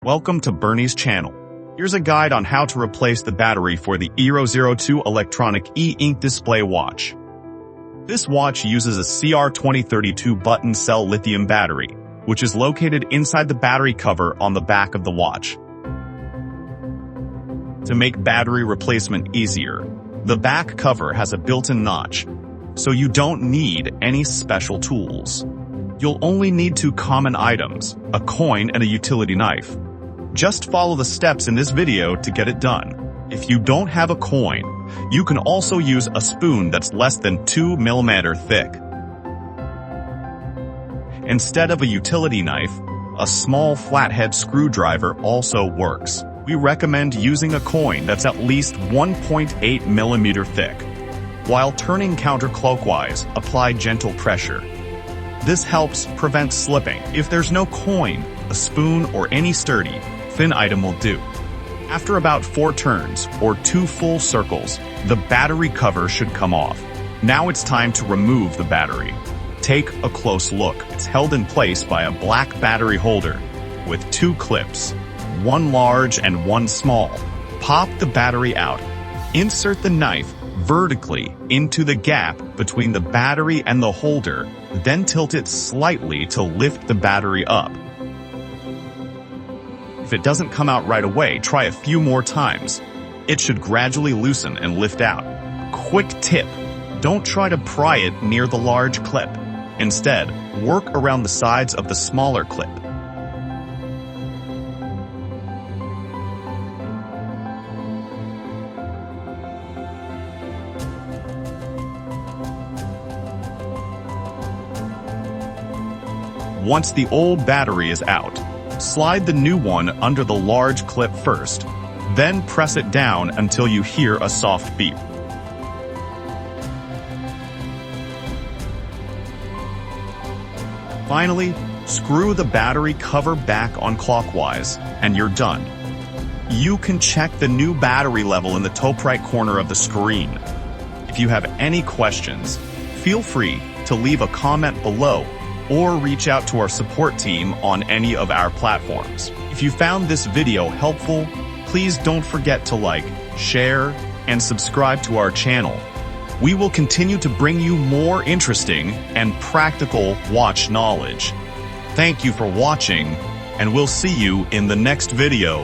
Welcome to Bernie's channel. Here's a guide on how to replace the battery for the BERNY002 electronic e-ink display watch. This watch uses a CR2032 button cell lithium battery, which is located inside the battery cover on the back of the watch. To make battery replacement easier, the back cover has a built-in notch, so you don't need any special tools. You'll only need two common items, a coin and a utility knife. Just follow the steps in this video to get it done. If you don't have a coin, you can also use a spoon that's less than 2 mm thick. Instead of a utility knife, a small flathead screwdriver also works. We recommend using a coin that's at least 1.8 mm thick. While turning counterclockwise, apply gentle pressure. This helps prevent slipping. If there's no coin, a spoon or any sturdy, thin item will do. After about 4 turns, or 2 full circles, the battery cover should come off. Now it's time to remove the battery. Take a close look. It's held in place by a black battery holder with 2 clips, one large and one small. Pop the battery out. Insert the knife vertically into the gap between the battery and the holder, then tilt it slightly to lift the battery up. If it doesn't come out right away, try a few more times. It should gradually loosen and lift out. Quick tip: don't try to pry it near the large clip. Instead, work around the sides of the smaller clip. Once the old battery is out, slide the new one under the large clip first, then press it down until you hear a soft beep. Finally, screw the battery cover back on clockwise, and you're done. You can check the new battery level in the top right corner of the screen. If you have any questions, feel free to leave a comment below or reach out to our support team on any of our platforms. If you found this video helpful, please don't forget to like, share, and subscribe to our channel. We will continue to bring you more interesting and practical watch knowledge. Thank you for watching, and we'll see you in the next video.